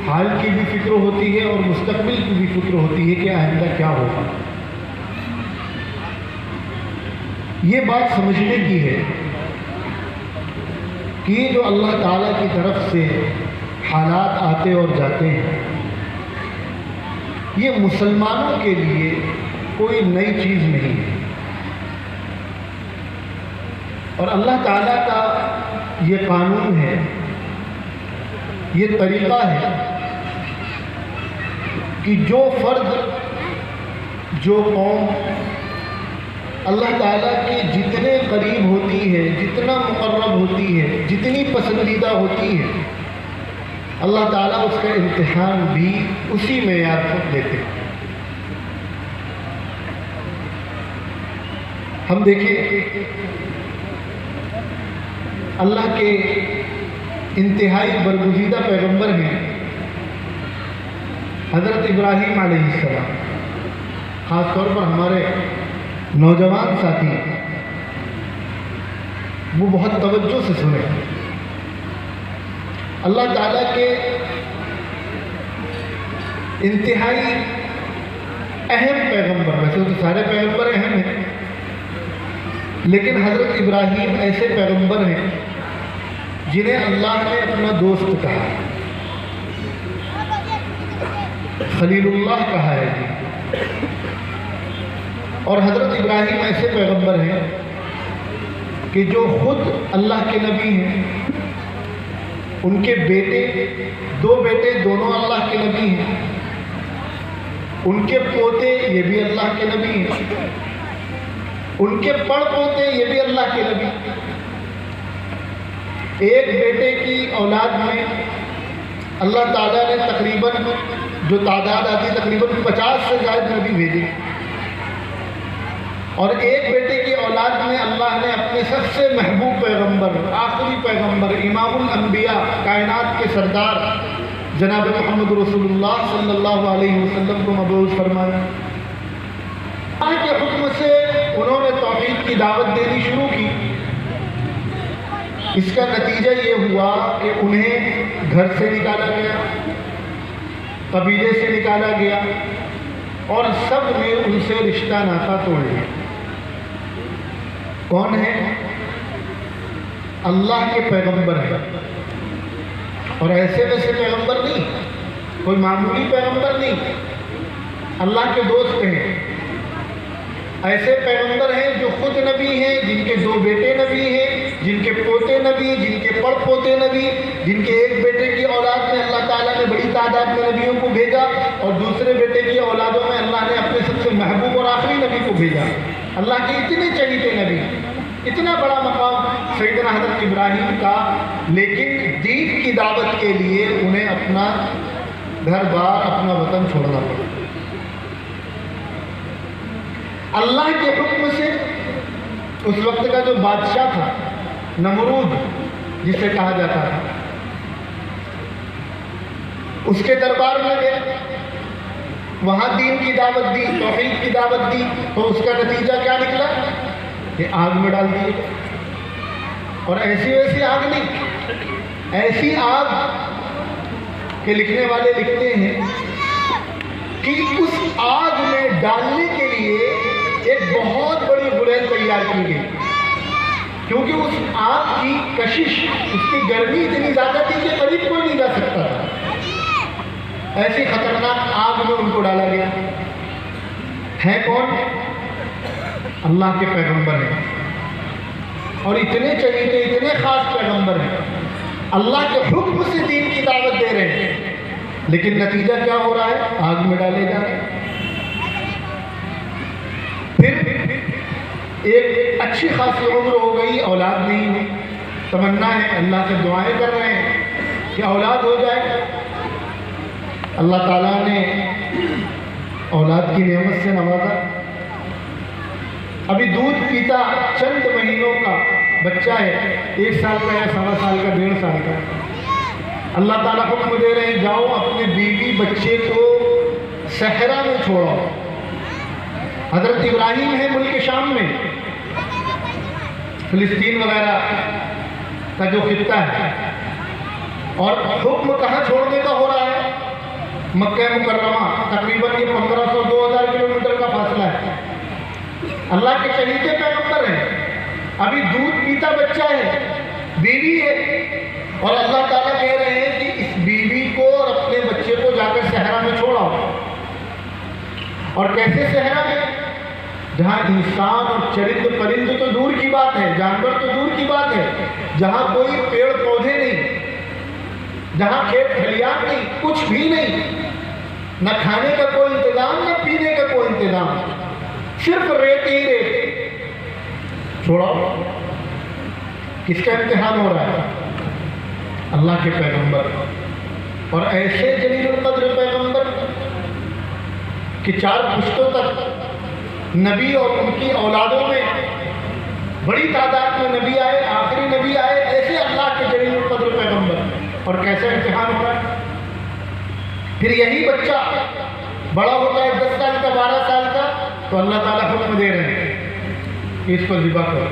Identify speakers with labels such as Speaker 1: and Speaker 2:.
Speaker 1: حال کی بھی فکر ہوتی ہے اور مستقبل کی بھی فکر ہوتی ہے کہ آئندہ کیا ہوگا۔ یہ بات سمجھنے کی ہے کہ یہ جو اللہ تعالیٰ کی طرف سے حالات آتے اور جاتے ہیں، یہ مسلمانوں کے لیے کوئی نئی چیز نہیں ہے، اور اللہ تعالیٰ کا یہ قانون ہے، یہ طریقہ ہے کہ جو فرد، جو قوم اللہ تعالیٰ کے جتنے قریب ہوتی ہے، جتنا مقرب ہوتی ہے، جتنی پسندیدہ ہوتی ہے، اللہ تعالیٰ اس کا امتحان بھی اسی معیار پر لیتے ہیں۔ ہم دیکھیں اللہ کے انتہائی برگزیدہ پیغمبر ہیں حضرت ابراہیم علیہ السلام۔ خاص طور پر ہمارے نوجوان ساتھی وہ بہت توجہ سے سنیں۔ اللہ تعالیٰ کے انتہائی اہم پیغمبر، ویسے تو سارے پیغمبر اہم ہیں، لیکن حضرت ابراہیم ایسے پیغمبر ہیں جنہیں اللہ نے اپنا دوست کہا، خلیل اللہ کہا ہے جی۔ اور حضرت ابراہیم ایسے پیغمبر ہیں کہ جو خود اللہ کے نبی ہیں، ان کے بیٹے، دو بیٹے دونوں اللہ کے نبی ہیں، ان کے پوتے یہ بھی اللہ کے نبی ہیں، ان کے پڑ پوتے یہ بھی اللہ کے نبی۔ ایک بیٹے کی اولاد میں اللہ تعالیٰ نے تقریباً جو تعداد آتی تقریباً 50 سے زائد نبی بھیجے، اور ایک بیٹے کی اولاد میں اللہ نے اپنے سب سے محبوب پیغمبر، آخری پیغمبر، امام الانبیاء، کائنات کے سردار جناب محمد رسول اللہ صلی اللہ علیہ وسلم کو مبعوث فرمایا۔ اللہ کے حکم سے انہوں نے توحید کی دعوت دینی شروع کی۔ اس کا نتیجہ یہ ہوا کہ انہیں گھر سے نکالا گیا، قبیلے سے نکالا گیا، اور سب نے ان سے رشتہ ناتا توڑ لیا۔ کون ہے؟ اللہ کے پیغمبر ہیں، اور ایسے ویسے پیغمبر نہیں، کوئی معمولی پیغمبر نہیں، اللہ کے دوست ہیں۔ ایسے پیغمبر ہیں جو خود نبی ہیں، جن کے دو بیٹے نبی ہیں، جن کے پوتے نبی، جن کے پڑ پوتے نبی، جن کے ایک بیٹے کی اولاد میں اللہ تعالیٰ نے بڑی تعداد میں نبیوں کو بھیجا، اور دوسرے بیٹے کی اولادوں میں اللہ نے اپنے سب سے محبوب اور آخری نبی کو بھیجا۔ اللہ کے اتنے چہیتے نبی، اتنا بڑا مقام سیدنا حضرت ابراہیم کا، لیکن دین کی دعوت کے لیے انہیں اپنا گھر بار، اپنا وطن چھوڑنا پڑا۔ اللہ کے حکم سے اس وقت کا جو بادشاہ تھا نمرود جسے کہا جاتا تھا، اس کے دربار میں گئے، وہاں دین کی دعوت دی، توحید کی دعوت دی، تو اس کا نتیجہ کیا نکلا کہ آگ میں ڈال دیے۔ اور ایسی ویسی آگ نہیں، ایسی آگ کہ لکھنے والے لکھتے ہیں کہ اس آگ میں ڈالنے کے لیے ایک بہت بڑی گلیل تیار کی گئی، کیونکہ اس آگ کی کشش، اس کی گرمی اتنی زیادہ تھی کہ قریب کوئی نہیں جا سکتا تھا۔ ایسی خطرناک آگ میں ان کو ڈالا گیا۔ ہے کون؟ اللہ کے پیغمبر ہیں، اور اتنے چہیتے، اتنے خاص پیغمبر ہیں، اللہ کے حکم سے دین کی دعوت دے رہے ہیں، لیکن نتیجہ کیا ہو رہا ہے؟ آگ میں ڈالے جا رہے ہیں۔ پھر ایک اچھی خاصی عمر ہو گئی، اولاد نہیں ہوئی، تمنا ہے، اللہ سے دعائیں کر رہے ہیں کہ اولاد ہو جائے۔ اللہ تعالیٰ نے اولاد کی نعمت سے نوازا۔ ابھی دودھ پیتا چند مہینوں کا بچہ ہے، 1 سال کا یا 1.25 سال کا، 1.5 سال کا، اللہ تعالیٰ حکم دے رہے ہیں جاؤ اپنے بیوی بچے کو صحرا میں چھوڑو۔ حضرت ابراہیم ہے ملک شام میں، فلسطین وغیرہ کا جو خطہ ہے، اور حکم کہاں چھوڑنے کا ہو رہا ہے؟ مکہ مکرمہ تقریباً یہ 1500-2000 کلومیٹر کا فاصلہ ہے. اللہ کے چہیتے پیغمبر ہیں, ابھی دودھ پیتا بچہ ہے, بیوی ہے, اور اللہ تعالیٰ کہہ رہے ہیں کہ اس بیوی کو اور اپنے بچے کو جا کر صحرا میں چھوڑاؤ. اور کیسے صحرا میں؟ جہاں انسان اور چرند پرند تو دور کی بات ہے, جانور تو دور کی بات ہے, جہاں کوئی پیڑ پودے نہیں, جہاں کھیت کھلیان نہیں, کچھ بھی نہیں, نہ کھانے کا کوئی انتظام نہ پینے کا کوئی انتظام, صرف ریت ہی ریت. چھوڑاؤ. کس کا امتحان ہو رہا ہے؟ اللہ کے پیغمبر, اور ایسے جلیل القدر پیغمبر کہ 4 پشتوں تک نبی اور ان کی اولادوں میں بڑی تعداد میں نبی آئے, آخری نبی آئے, ایسے اللہ کے جلیل القدر پیغمبر, اور کیسا امتحان ہو رہا ہے. پھر یہی بچہ بڑا ہوتا ہے 10 سال کا, 12 سال کا, تو اللہ تعالیٰ حکم دے رہے ہیں کہ اس کو ذبح کرو.